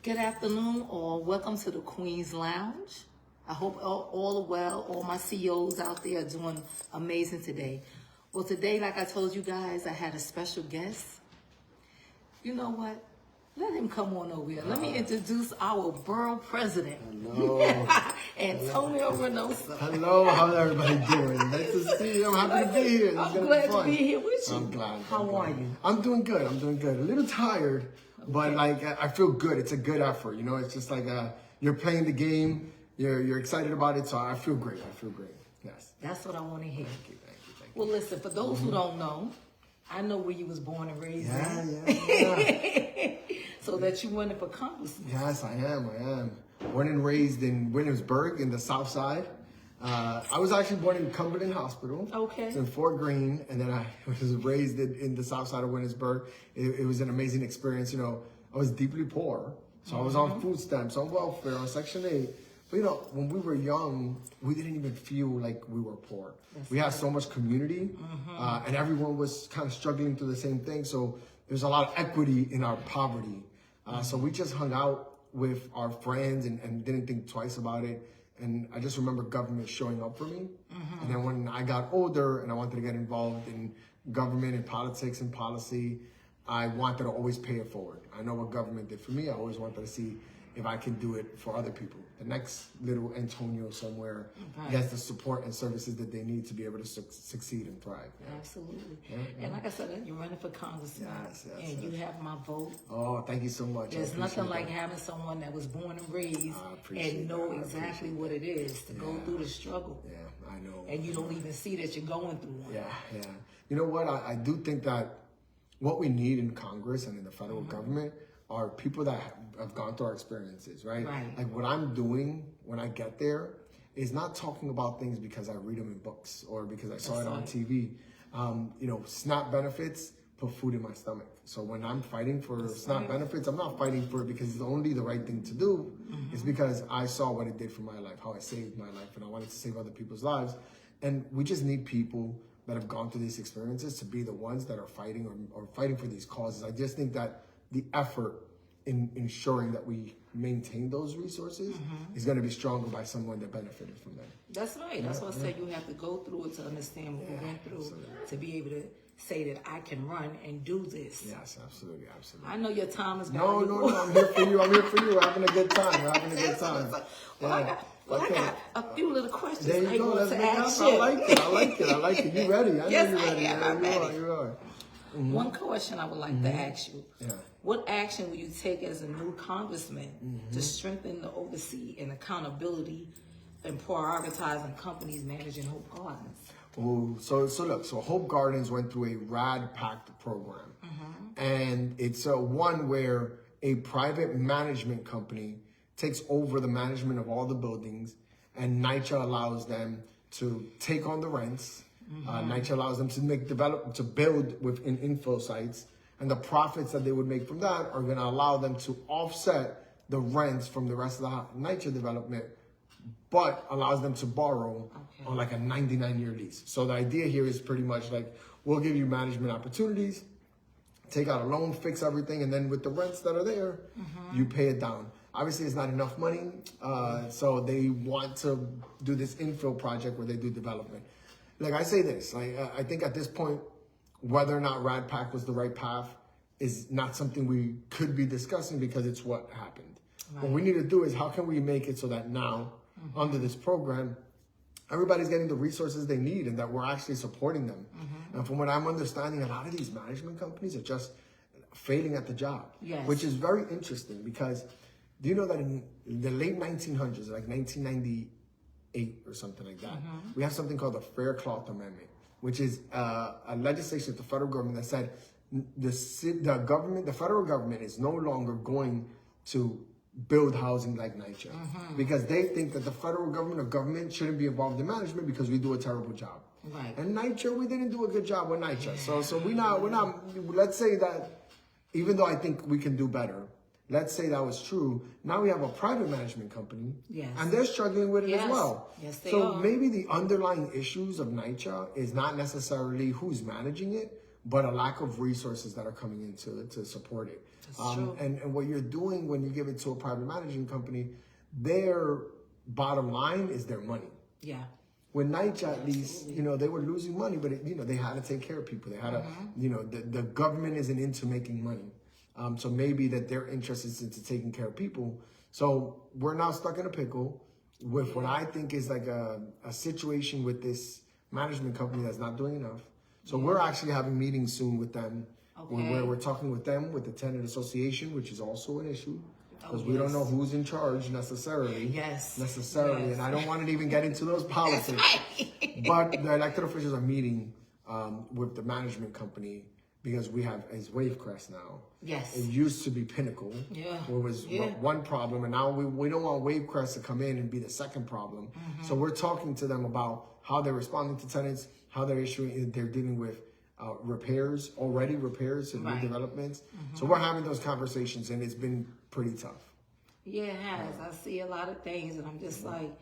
Good afternoon, or welcome to the Queen's Lounge. I hope all are well. All my CEOs out there are doing amazing today. Well, today, like I told you guys, I had a special guest. You know what? Let him come on over here. Let me introduce our borough president. Hello. Antonio Reynoso. Hello, how's everybody doing? Nice to see you. I'm happy to be here. I'm glad to be here with you. I'm glad. How are you? I'm doing good. I'm doing good. A little tired, but like I feel good. It's a good effort. You know, it's just like you're playing the game. You're excited about it, so I feel great. I feel great. Yes. That's what I want to hear. Thank you. Well, listen, for those who don't know, I know where you was born and raised in. Yeah. So that you running for congressman. Yes, I am. Born and raised in Williamsburg in the South Side. I was actually born in Cumberland Hospital. Okay. In Fort Greene, and then I was raised in the South Side of Williamsburg. It was an amazing experience. You know, I was deeply poor, so I was on food stamps, on welfare, on Section 8. But you know, when we were young, we didn't even feel like we were poor. We had so much community, and everyone was kind of struggling through the same thing. So there's a lot of equity in our poverty. So we just hung out with our friends and didn't think twice about it. And I just remember government showing up for me. And then when I got older and I wanted to get involved in government and politics and policy, I wanted to always pay it forward. I know what government did for me. I always wanted to see if I can do it for other people. The next little Antonio somewhere gets the support and services that they need to be able to succeed and thrive. Yeah. Absolutely. Yeah. And like I said, you're running for congressman, and you have my vote. Oh, thank you so much. There's nothing like having someone that was born and raised and know exactly what it is to go through the struggle. Yeah, I know. And you don't even see that you're going through one. Yeah. You know what? I do think that what we need in Congress and in the federal government are people that have gone through our experiences, right? Like what I'm doing when I get there is not talking about things because I read them in books or because I saw it on TV. You know, SNAP benefits put food in my stomach. So when I'm fighting for SNAP benefits, I'm not fighting for it because it's only the right thing to do. It's because I saw what it did for my life, how it saved my life, and I wanted to save other people's lives. And we just need people that have gone through these experiences to be the ones that are fighting or fighting for these causes. I just think that the effort in ensuring that we maintain those resources is going to be stronger by someone that benefited from them. That's right. That's why I said you have to go through it to understand what we went through to be able to say that I can run and do this. Yes, absolutely. I know your time is valuable. No, I'm here for you. We're having a good time. Well, I got a few little questions there you go. Let's make ask you. I like it. You ready? I know you're ready. I'm ready. You are. One question I would like to ask you. What action will you take as a new congressman to strengthen the oversight and accountability and prioritizing companies managing Hope Gardens? Oh, so Hope Gardens went through a RAD Pact program. And it's one where a private management company takes over the management of all the buildings, and NYCHA allows them to take on the rents. NYCHA allows them to build within infill sites, and the profits that they would make from that are going to allow them to offset the rents from the rest of the NYCHA development, but allows them to borrow on like a 99-year lease. So the idea here is pretty much like, we'll give you management opportunities, take out a loan, fix everything, and then with the rents that are there, you pay it down. Obviously, it's not enough money, so they want to do this infill project where they do development. Like I say this, I think at this point, whether or not RAD Pact was the right path is not something we could be discussing because it's what happened. What we need to do is how can we make it so that now, under this program, everybody's getting the resources they need and that we're actually supporting them. And from what I'm understanding, a lot of these management companies are just failing at the job, which is very interesting because do you know that in the late 1900s, like 1998 or something like that, we have something called the Fair Cloth Amendment, which is a legislation of the federal government that said the federal government is no longer going to build housing like NYCHA because they think that the federal government shouldn't be involved in management because we do a terrible job. And NYCHA, we didn't do a good job with NYCHA. So we're not, let's say that even though I think we can do better, let's say that was true. Now we have a private management company, and they're struggling with it as well. So maybe the underlying issues of NYCHA is not necessarily who's managing it, but a lack of resources that are coming in to support it. That's true. And what you're doing when you give it to a private managing company, their bottom line is their money. Yeah. When NYCHA, at least, they were losing money, but they had to take care of people. They had to, the government isn't into making money. So maybe that their interest is into taking care of people. So we're now stuck in a pickle with what I think is like a situation with this management company that's not doing enough. So we're actually having meetings soon with them, where we're talking with them, with the tenant association, which is also an issue. Because we don't know who's in charge necessarily. Yes. And I don't want to even get into those politics. But the elected officials are meeting with the management company because we have is Wavecrest now. Yes. It used to be Pinnacle. Yeah. Where it was one problem, and now we don't want Wavecrest to come in and be the second problem. So we're talking to them about how they're responding to tenants, how they're dealing with repairs and new developments. So we're having those conversations, and it's been pretty tough. Yeah, it has. I see a lot of things, and I'm just like,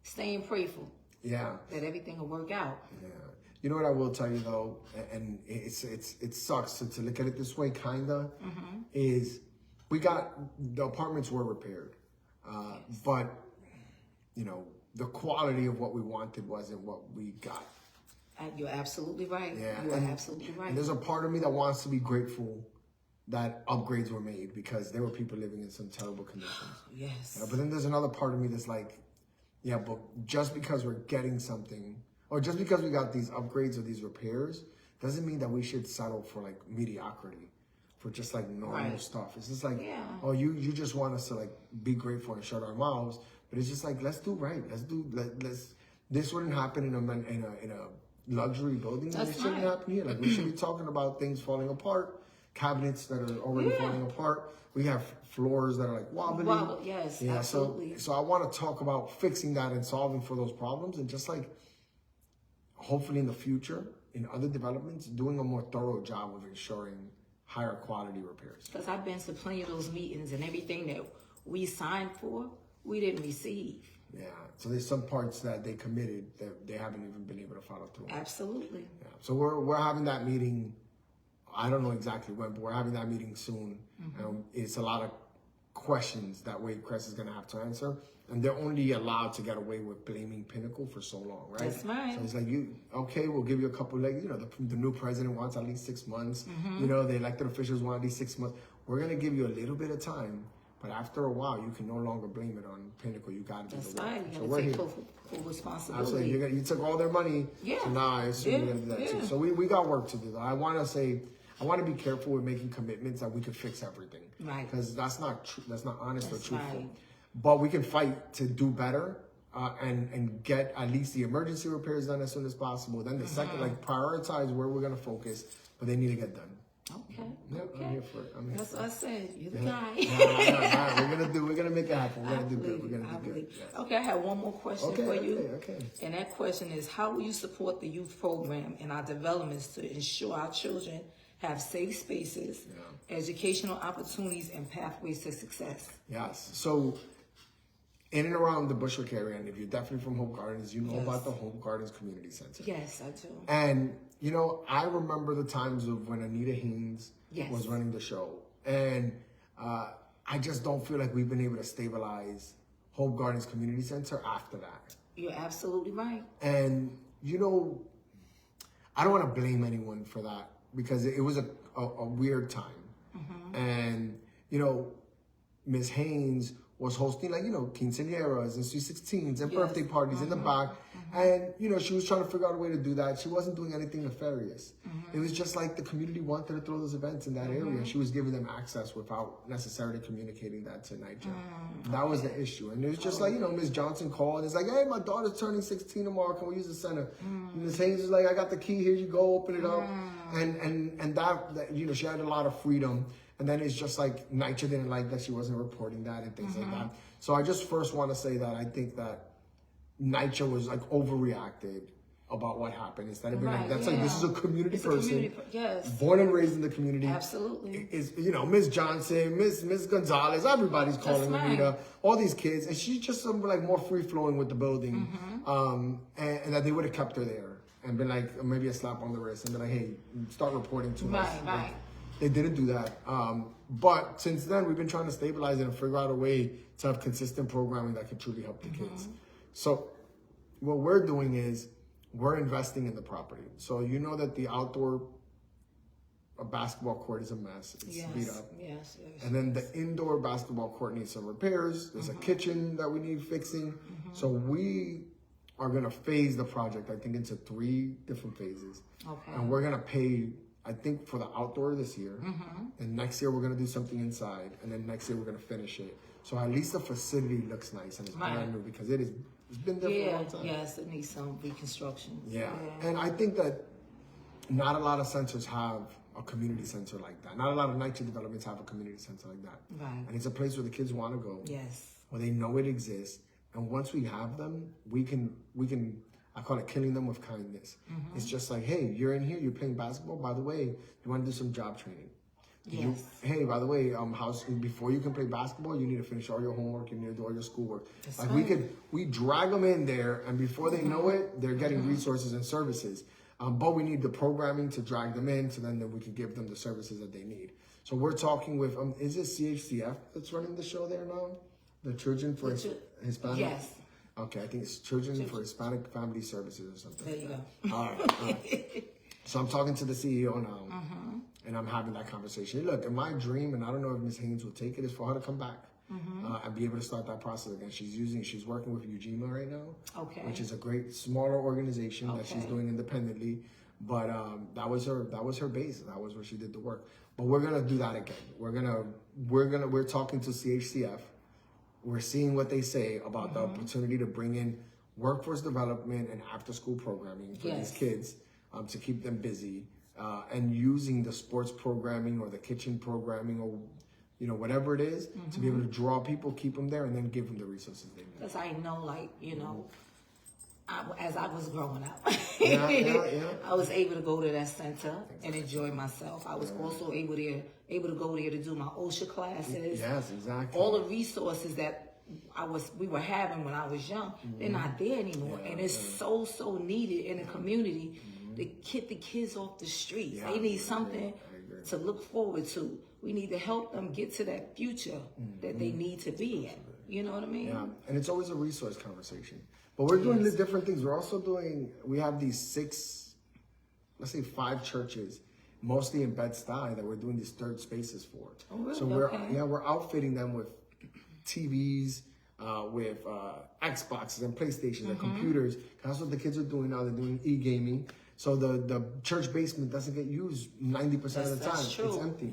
staying prayerful. Yeah. That everything will work out. Yeah. You know what I will tell you though, and it sucks to look at it this way, kinda, is we got the apartments were repaired, but the quality of what we wanted wasn't what we got. You're absolutely right. Yeah, you're absolutely right. And there's a part of me that wants to be grateful that upgrades were made because there were people living in some terrible conditions. Yes. But then there's another part of me that's like, yeah, but just because we're getting something, or just because we got these upgrades or these repairs, doesn't mean that we should settle for like mediocrity, for just like normal stuff. It's just like, oh, you just want us to like be grateful and shut our mouths, but it's just like, let's do right. This wouldn't happen in a luxury building. It shouldn't happen here. Like we should be talking about things falling apart, cabinets that are already falling apart. We have floors that are like wobbly. Yes, absolutely. So I want to talk about fixing that and solving for those problems, and just like hopefully in the future, in other developments, doing a more thorough job of ensuring higher quality repairs. Because I've been to plenty of those meetings, and everything that we signed for, we didn't receive. Yeah, so there's some parts that they committed that they haven't even been able to follow through. Absolutely. Yeah. So we're having that meeting. I don't know exactly when, but we're having that meeting soon. It's a lot of questions that Wavecrest is going to have to answer, and they're only allowed to get away with blaming Pinnacle for so long, right? That's right. So it's like, we'll give you a couple, like, the new president wants at least 6 months. The elected officials want at least 6 months. We're going to give you a little bit of time, but after a while, you can no longer blame it on Pinnacle. You got to do the work. That's right. You got to take full responsibility. Absolutely. You took all their money. Yeah. So now I assume you're going to do that too. So we got work to do. I want to be careful with making commitments that we could fix everything. Right. Because that's not true. That's not honest or truthful. Right. But we can fight to do better and get at least the emergency repairs done as soon as possible. Then the second, prioritize where we're going to focus, but they need to get done. Okay. Yep, okay. I'm here for it. That's what I said. You're the guy. We're gonna make it happen. We're gonna do good. We're gonna do good. Yeah. Okay, I have one more question for you. Okay. And that question is, how will you support the youth program and our developments to ensure our children have safe spaces, educational opportunities, and pathways to success? Yes. So in and around the Bushwick area, and if you're definitely from Hope Gardens, you know about the Hope Gardens Community Center. Yes, I do. And, I remember the times of when Anita Haynes was running the show. And I just don't feel like we've been able to stabilize Hope Gardens Community Center after that. You're absolutely right. And, I don't want to blame anyone for that because it was a weird time. And, Ms. Haynes was hosting quinceañeras and sweet 16s and birthday parties in the back. And, she was trying to figure out a way to do that. She wasn't doing anything nefarious. It was just like the community wanted to throw those events in that area. She was giving them access without necessarily communicating that to NYCHA. That was the issue. And it was just like, Ms. Johnson called and it's like, hey, my daughter's turning 16 tomorrow. Can we use the center? And Ms. Haynes was like, I got the key. Here you go. Open it up. And that, she had a lot of freedom. And then it's just like NYCHA didn't like that she wasn't reporting that and things like that. So I just first want to say that I think that NYCHA was overreacted about what happened. Instead of being like, this is a community person, born and raised in the community. Absolutely. Is Ms. Johnson, Ms. Gonzalez, everybody's calling Anita, all these kids, and she's just more free flowing with the building, and that they would have kept her there. and been like, maybe a slap on the wrist and be like, hey, start reporting to us. Right. They didn't do that. But since then, we've been trying to stabilize it and figure out a way to have consistent programming that can truly help the kids. So what we're doing is we're investing in the property. So you know that the outdoor basketball court is a mess. It's beat up. Yes. And then the indoor basketball court needs some repairs. There's a kitchen that we need fixing. So we are going to phase the project, I think, into 3 different phases. Okay. And we're going to pay, I think, for the outdoor this year. And next year we're going to do something inside. And then next year we're going to finish it. So at least the facility looks nice and it's brand new because it's been there for a long time. Yes, it needs some reconstruction. Yeah. And I think that not a lot of centers have a community center like that. Not a lot of NYCHA developments have a community center like that. Right. And it's a place where the kids want to go. Yes. Where they know it exists. And once we have them, we can, I call it killing them with kindness. It's just like, hey, you're in here, you're playing basketball. By the way, you want to do some job training. Yes. Hey, by the way, before you can play basketball, you need to finish all your homework, you need to do all your schoolwork. That's like right. we drag them in there, and before they know it, they're getting resources and services. But we need the programming to drag them in, so then we can give them the services that they need. So we're talking with, is it CHCF that's running the show there now? The Children for Hispanic? Yes. Okay, I think it's Children for Hispanic Family Services or something. There you go. All right. So I'm talking to the CEO now, and I'm having that conversation. Look, in my dream, and I don't know if Ms. Haynes will take it, is for her to come back and be able to start that process again. She's working with Ujima right now, which is a great smaller organization that she's doing independently. But that was her base. That was where she did the work. But we're gonna do that again. We're talking to CHCF. We're seeing what they say about the opportunity to bring in workforce development and after-school programming for these kids to keep them busy, and using the sports programming or the kitchen programming or whatever it is to be able to draw people, keep them there, and then give them the resources they need. Because I know, as I was growing up, I was able to go to that center and enjoy myself. I was also able to go there to do my OSHA classes. Yes, exactly. All the resources that we were having when I was young, they're not there anymore, and it's so needed in the community to get the kids off the streets. They need something to look forward to. We need to help them get to that future that they need to be in. You know what I mean? Yeah, and it's always a resource conversation. But we're doing these different things. We're also we have these 5 churches, mostly in Bed-Stuy, that we're doing these third spaces for. Oh, really? So we're outfitting them with TVs, with Xboxes and PlayStations and computers. That's what the kids are doing now. They're doing e-gaming. So the church basement doesn't get used 90% of the time. That's true. It's empty.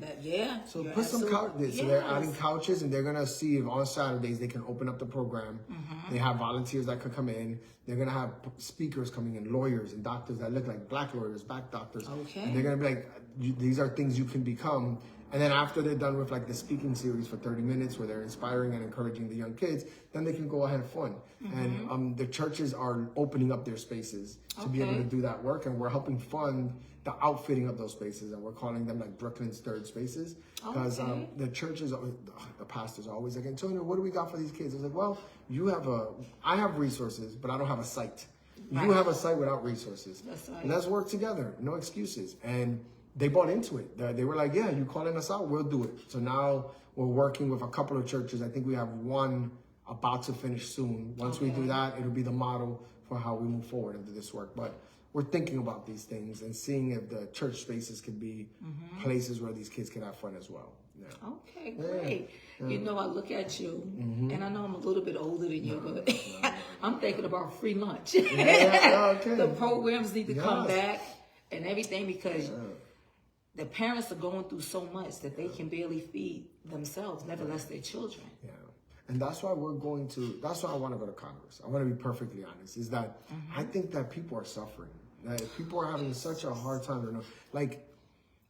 So put some couches. So they're adding couches, and they're gonna see if on Saturdays they can open up the program. They have volunteers that could come in. They're gonna have speakers coming in, lawyers and doctors that look like black lawyers, black doctors. Okay. And they're gonna be like, these are things you can become. And then after they're done with like the speaking series for 30 minutes where they're inspiring and encouraging the young kids, then they can go ahead and fun. And the churches are opening up their spaces to be able to do that work. And we're helping fund the outfitting of those spaces. And we're calling them like Brooklyn's third spaces. Because the churches, the pastors are always like, Antonio, what do we got for these kids? I was like, well, I have resources, but I don't have a site. You have a site without resources. That's right. Let's work together. No excuses. And they bought into it. They were like, yeah, you calling us out, we'll do it. So now we're working with a couple of churches. I think we have one about to finish soon. Once we do that, it'll be the model for how we move forward into this work. But we're thinking about these things and seeing if the church spaces could be places where these kids can have fun as well. Yeah. Okay, great. You know, I look at you, and I know I'm a little bit older than you, but I'm thinking about free lunch. The programs need to come back and everything because the parents are going through so much that they can barely feed themselves, never less their children. Yeah. And that's why that's why I want to go to Congress. I want to be perfectly honest, is that I think that people are suffering. That people are having such a hard time. Like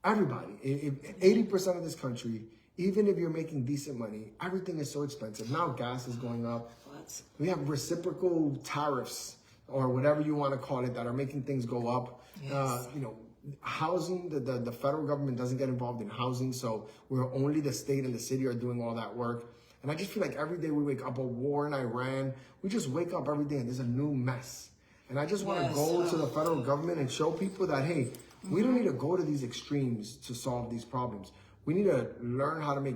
everybody, 80% of this country, even if you're making decent money, everything is so expensive. Now gas is going up. What? We have reciprocal tariffs or whatever you want to call it that are making things go up. Yes. Housing, the federal government doesn't get involved in housing, so we're only the state and the city are doing all that work. And I just feel like every day we wake up, a war in Iran, we just wake up every day and there's a new mess. And I just want to Yes, go to the federal government and show people that, hey, we don't need to go to these extremes to solve these problems. We need to learn how to make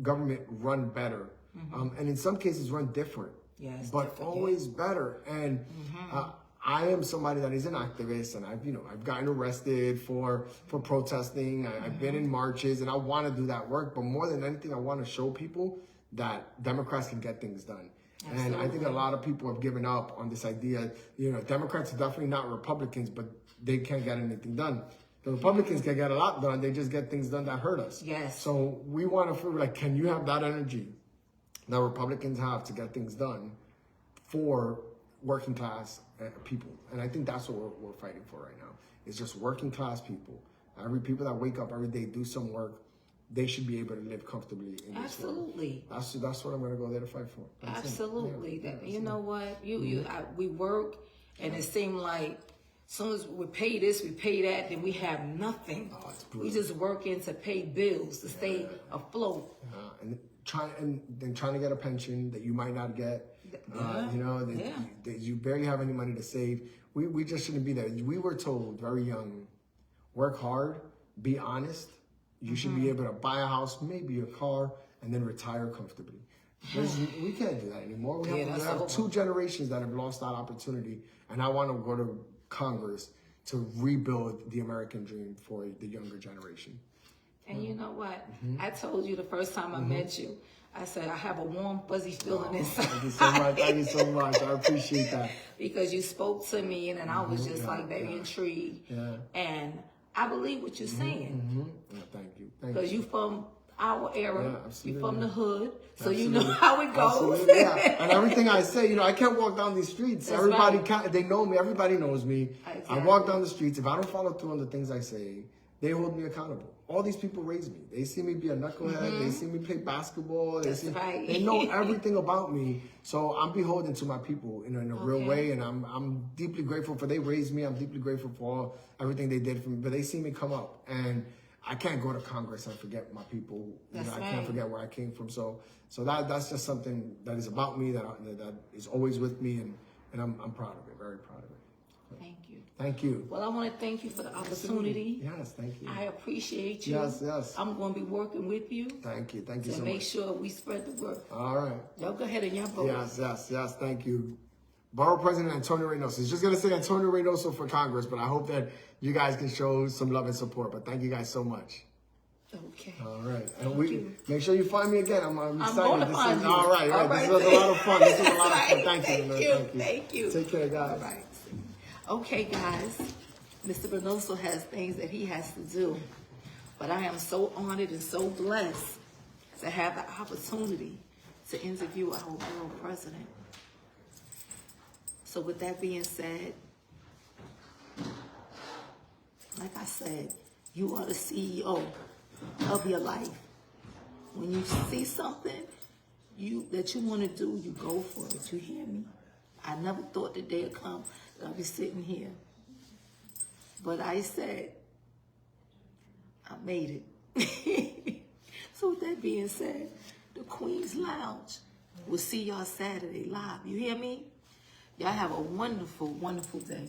government run better. And in some cases run different. Yes, but different, always better. And I am somebody that is an activist, and I've gotten arrested for protesting. I've been in marches, and I want to do that work. But more than anything, I want to show people that Democrats can get things done. Absolutely. And I think a lot of people have given up on this idea. Democrats are definitely not Republicans, but they can't get anything done. The Republicans can get a lot done. They just get things done that hurt us. Yes. So we want to feel like, can you have that energy that Republicans have to get things done for working class people? And I think that's what we're fighting for right now. It's just working class people. People that wake up every day, do some work, they should be able to live comfortably in this world. Absolutely. That's what I'm going to go there to fight for. That's Absolutely. Yeah. You know what? We work, and it seemed like as soon as we pay this, we pay that, then we have nothing. Oh, it's we just working to pay bills, to stay afloat. And trying to get a pension that you might not get. That you barely have any money to save. We just shouldn't be there. We were told very young, work hard, be honest. You should be able to buy a house, maybe a car, and then retire comfortably. We can't do that anymore. We have 2 generations that have lost that opportunity, and I want to go to Congress to rebuild the American dream for the younger generation. And you know what? I told you the first time I met you, I said, I have a warm, fuzzy feeling inside. Thank you so much. Thank you so much. I appreciate that. Because you spoke to me, and then I was just very intrigued. Yeah. And I believe what you're saying. Yeah, thank you. Because you from our era, you from the hood, so absolutely. You know how it goes. And everything I say, I can't walk down these streets. That's Everybody right. They know me. Everybody knows me. Exactly. I walk down the streets. If I don't follow through on the things I say, they hold me accountable. All these people raise me. They see me be a knucklehead. They see me play basketball. They know everything about me. So I'm beholden to my people in a real way, and I'm deeply grateful for they raised me. I'm deeply grateful for everything they did for me. But they see me come up, and I can't go to Congress and forget my people. I can't forget where I came from. So that's just something that is about me that is always with me, and I'm proud of it. Very proud of it. Thank you. Thank you. Well, I want to thank you for the opportunity. Yes, thank you. I appreciate you. Yes. I'm going to be working with you. Thank you so much. To make sure we spread the word. All right. Y'all go ahead and y'all vote. Yes. Thank you. Borough President Antonio Reynoso. It's just going to say Antonio Reynoso for Congress, but I hope that you guys can show some love and support. But thank you guys so much. Okay. All right. And make sure you find me again. I'm excited. I'm going to find you. All right. This was a lot of fun. Thank you. Take care, guys. All right. Okay, guys. Mr. Reynoso has things that he has to do. But I am so honored and so blessed to have the opportunity to interview our borough president. So with that being said, like I said, you are the CEO of your life. When you see something that you want to do, you go for it. You hear me? I never thought the day would come that I'll be sitting here. But I said, I made it. So with that being said, the Queen's Lounge will see y'all Saturday live. You hear me? Y'all have a wonderful, wonderful day.